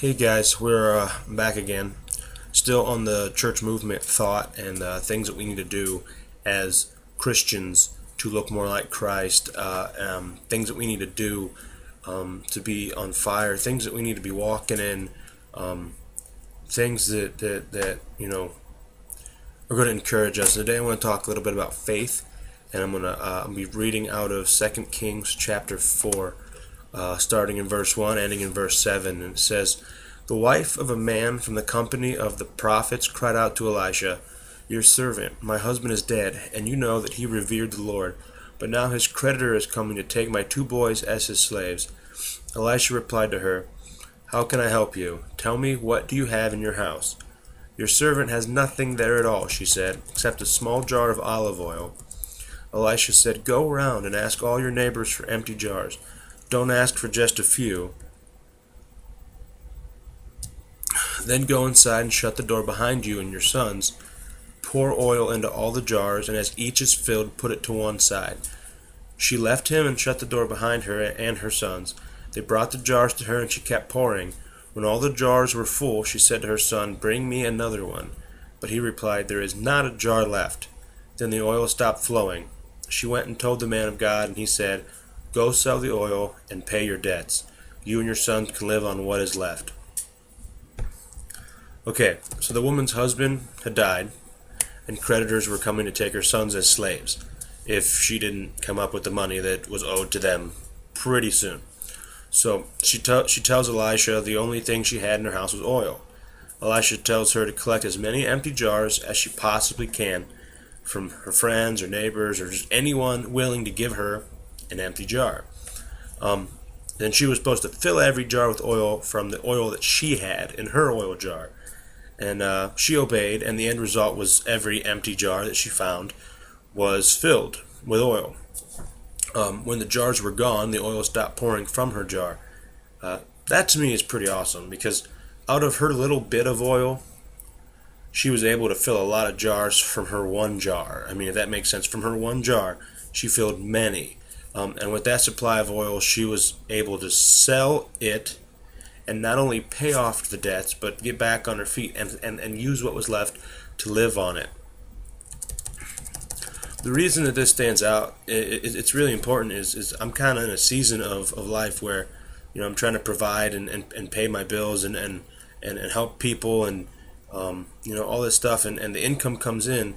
Hey guys, we're back again. Still on the church movement thought and things that we need to do as Christians to look more like Christ. Things that we need to do to be on fire. Things that we need to be walking in. Things that are going to encourage us. Today I want to talk a little bit about faith, and I'm going to be reading out of 2 Kings chapter 4. Starting in verse 1, ending in verse 7, and it says, "The wife of a man from the company of the prophets cried out to Elisha, 'Your servant, my husband is dead, and you know that he revered the Lord. But now his creditor is coming to take my 2 boys as his slaves.' Elisha replied to her, 'How can I help you? Tell me, what do you have in your house?' 'Your servant has nothing there at all,' she said, 'except a small jar of olive oil.' Elisha said, 'Go around and ask all your neighbors for empty jars. Don't ask for just a few. Then go inside and shut the door behind you and your sons. Pour oil into all the jars, and as each is filled, put it to one side.' She left him and shut the door behind her and her sons. They brought the jars to her, and she kept pouring. When all the jars were full, she said to her son, 'Bring me another one.' But he replied, 'There is not a jar left.' Then the oil stopped flowing. She went and told the man of God, and he said, 'Go sell the oil and pay your debts. You and your sons can live on what is left.'" Okay, so the woman's husband had died, and creditors were coming to take her sons as slaves if she didn't come up with the money that was owed to them pretty soon. So she tells Elisha the only thing she had in her house was oil. Elisha tells her to collect as many empty jars as she possibly can from her friends or neighbors or just anyone willing to give her an empty jar. Then she was supposed to fill every jar with oil from the oil that she had in her oil jar. And she obeyed, and the end result was every empty jar that she found was filled with oil. When the jars were gone, the oil stopped pouring from her jar. That to me is pretty awesome, because out of her little bit of oil, she was able to fill a lot of jars from her one jar. I mean, if that makes sense, from her one jar, she filled many. And with that supply of oil, she was able to sell it and not only pay off the debts, but get back on her feet and use what was left to live on it. The reason that this stands out, it's really important, is I'm kind of in a season of life where, I'm trying to provide and pay my bills and help people and, all this stuff, and the income comes in.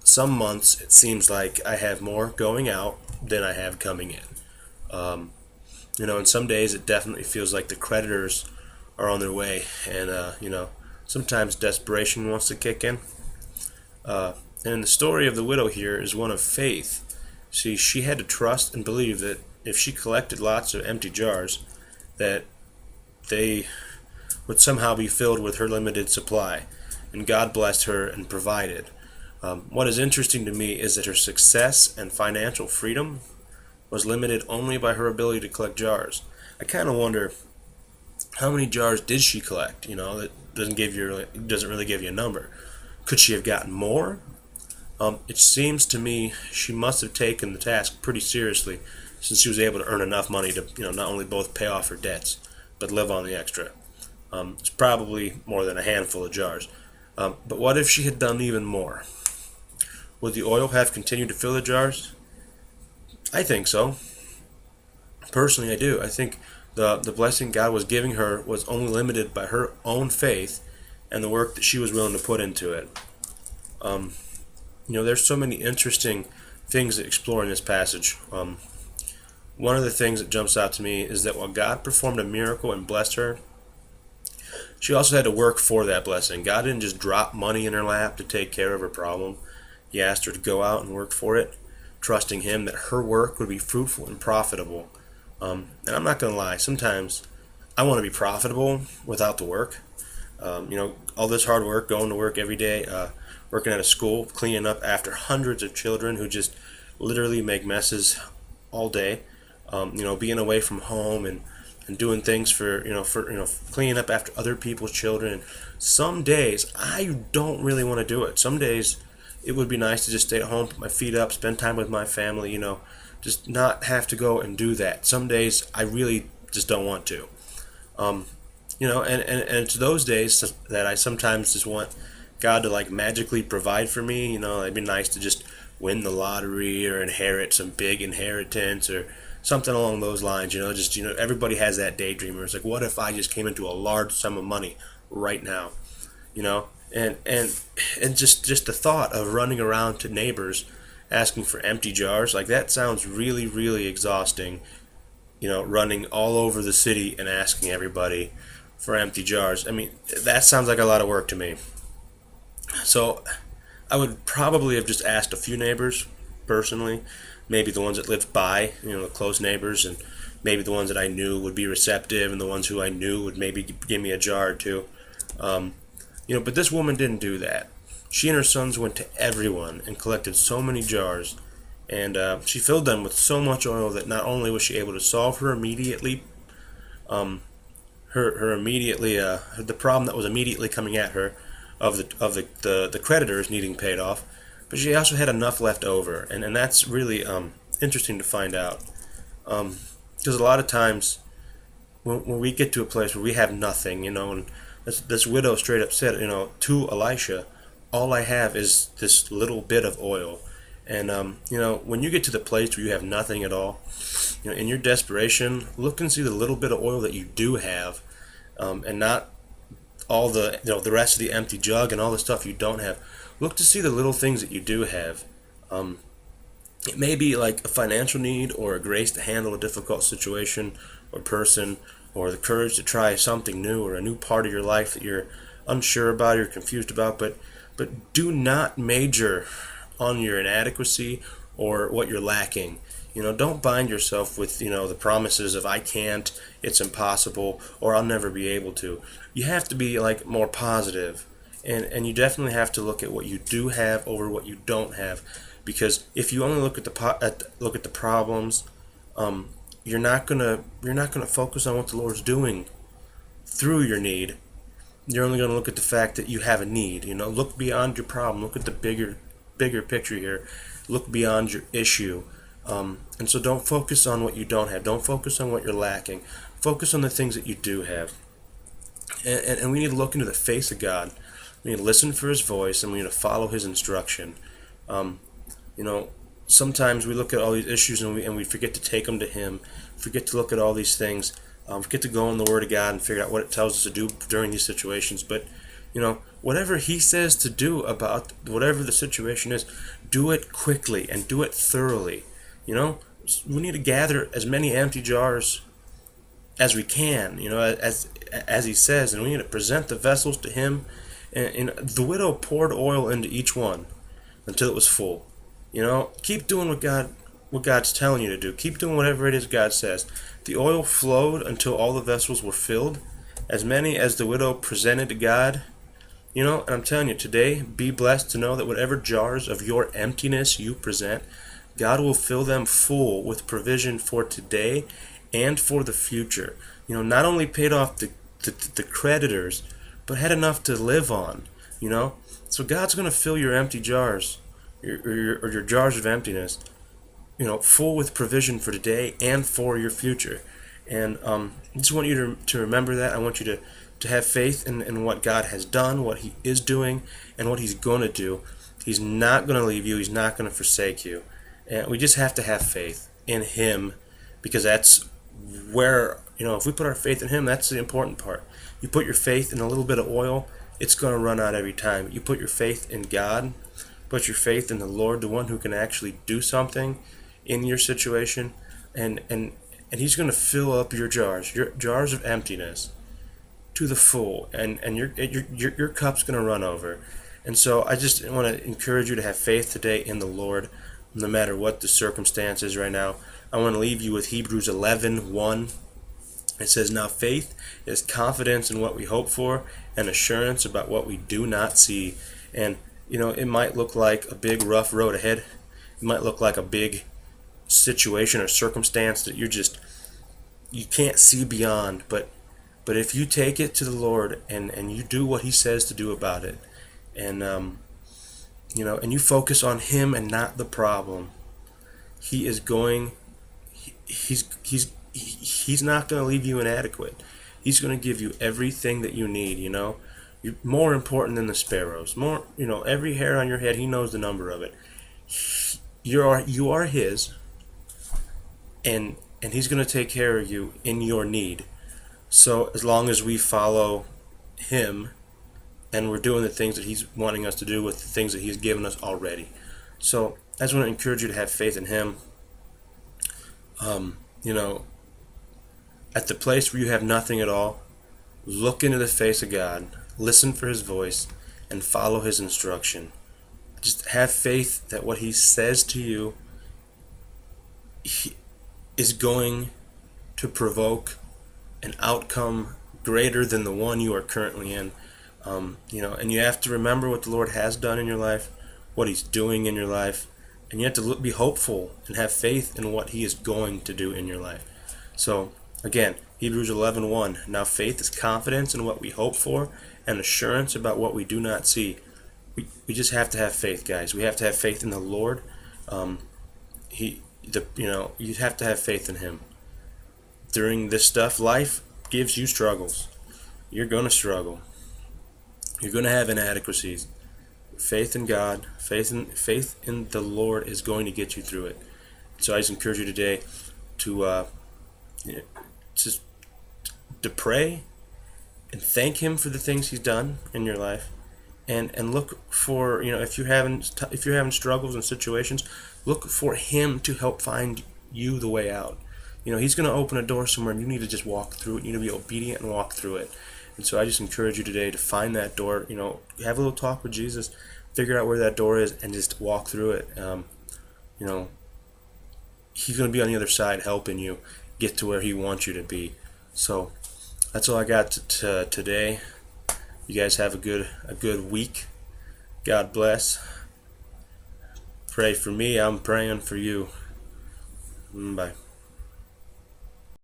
Some months it seems like I have more going out than I have coming in. And some days it definitely feels like the creditors are on their way, and sometimes desperation wants to kick in. And the story of the widow here is one of faith. See, she had to trust and believe that if she collected lots of empty jars, that they would somehow be filled with her limited supply, and God blessed her and provided. What is interesting to me is that her success and financial freedom was limited only by her ability to collect jars. I kind of wonder, how many jars did she collect? That doesn't really give you a number. Could she have gotten more? It seems to me she must have taken the task pretty seriously, since she was able to earn enough money to not only both pay off her debts but live on the extra. It's probably more than a handful of jars. But what if she had done even more? Would the oil have continued to fill the jars? I think so. Personally, I do. I think the blessing God was giving her was only limited by her own faith and the work that she was willing to put into it. There's so many interesting things to explore in this passage. One of the things that jumps out to me is that while God performed a miracle and blessed her, she also had to work for that blessing. God didn't just drop money in her lap to take care of her problem. He asked her to go out and work for it, trusting Him that her work would be fruitful and profitable. And I'm not going to lie, sometimes I want to be profitable without the work. All this hard work, going to work every day, working at a school, cleaning up after hundreds of children who just literally make messes all day, being away from home and doing things for cleaning up after other people's children. And some days I don't really want to do it. Some days it would be nice to just stay at home, put my feet up, spend time with my family, just not have to go and do that. Some days I really just don't want to. And it's those days that I sometimes just want God to like magically provide for me. It'd be nice to just win the lottery or inherit some big inheritance or something along those lines. Just everybody has that daydream where it's like, what if I just came into a large sum of money right now? You know, and just the thought of running around to neighbors asking for empty jars, like that sounds really really exhausting. Running all over the city and asking everybody for empty jars. I mean, that sounds like a lot of work to me. So I would probably have just asked a few neighbors personally, maybe the ones that lived by, the close neighbors, and maybe the ones that I knew would be receptive, and the ones who I knew would maybe give me a jar or two. Um, but this woman didn't do that. She and her sons went to everyone and collected so many jars, and she filled them with so much oil that not only was she able to solve um, her immediately the problem that was immediately coming at her of the creditors needing paid off, but she also had enough left over, and that's really interesting to find out. Because a lot of times when we get to a place where we have nothing, and this widow straight up said, to Elisha, all I have is this little bit of oil. And when you get to the place where you have nothing at all, in your desperation, look and see the little bit of oil that you do have, and not all the rest of the empty jug and all the stuff you don't have. Look to see the little things that you do have. Um, it may be like a financial need or a grace to handle a difficult situation or person, or the courage to try something new or a new part of your life that you're unsure about or you're confused about. But do not major on your inadequacy or what you're lacking. Don't bind yourself with the promises of I can't, it's impossible, or I'll never be able to. You have to be like more positive, and you definitely have to look at what you do have over what you don't have, because if you only look at the problems, you're not gonna focus on what the Lord's doing through your need. You're only going to look at the fact that you have a need. Look beyond your problem. Look at the bigger picture here. Look beyond your issue. And so don't focus on what you don't have. Don't focus on what you're lacking. Focus on the things that you do have. And we need to look into the face of God. We need to listen for His voice, and we need to follow His instruction. Um, you know, Sometimes we look at all these issues and we forget to take them to Him. Forget to look at all these things. Forget to go in the Word of God and figure out what it tells us to do during these situations. But whatever He says to do about whatever the situation is, do it quickly and do it thoroughly. We need to gather as many empty jars as we can. As He says, and we need to present the vessels to Him. And the widow poured oil into each one until it was full. Keep doing what God's telling you to do. Keep doing whatever it is God says. The oil flowed until all the vessels were filled, as many as the widow presented to God. And I'm telling you, today, be blessed to know that whatever jars of your emptiness you present, God will fill them full with provision for today and for the future. Not only paid off the creditors, but had enough to live on. So God's going to fill your empty jars, or your jars of emptiness, full with provision for today and for your future. And I just want you to remember that. I want you to have faith in what God has done, what He is doing, and what He's going to do. He's not going to leave you. He's not going to forsake you. And we just have to have faith in Him, because that's where, if we put our faith in Him, that's the important part. You put your faith in a little bit of oil, it's going to run out every time. You put your faith in God, put your faith in the Lord, the one who can actually do something in your situation, and He's going to fill up your jars of emptiness to the full, and your cup's going to run over. And so I just want to encourage you to have faith today in the Lord, no matter what the circumstances right now. I want to leave you with Hebrews 11:1. It says, "Now faith is confidence in what we hope for and assurance about what we do not see." And it might look like a big rough road ahead. It might look like a big situation or circumstance that you can't see beyond, but if you take it to the Lord and you do what He says to do about it, and and you focus on Him and not the problem, He is going. He's not going to leave you inadequate. He's going to give you everything that you need. You're more important than the sparrows. More, every hair on your head, He knows the number of it. You are His, and He's going to take care of you in your need. So as long as we follow Him and we're doing the things that He's wanting us to do with the things that He's given us already. So I just want to encourage you to have faith in Him. You know, at the place where you have nothing at all, look into the face of God, listen for His voice, and follow His instruction. Just have faith that what He says to you is going to provoke an outcome greater than the one you are currently in. And you have to remember what the Lord has done in your life, what He's doing in your life, and you have to be hopeful and have faith in what He is going to do in your life. So, again, Hebrews 11:1. Now faith is confidence in what we hope for and assurance about what we do not see. We just have to have faith, guys. We have to have faith in the Lord. You have to have faith in Him. During this stuff, life gives you struggles. You're going to struggle. You're going to have inadequacies. Faith in God, faith in the Lord is going to get you through it. So I just encourage you today to just to pray and thank Him for the things He's done in your life, and look for, if you're having struggles and situations, look for Him to help find you the way out. He's going to open a door somewhere, and you need to just walk through it. You need to be obedient and walk through it. And so I just encourage you today to find that door. Have a little talk with Jesus, figure out where that door is, and just walk through it. He's going to be on the other side helping you get to where He wants you to be. So that's all I got today. You guys have a good week. God bless. Pray for me. I'm praying for you. Bye.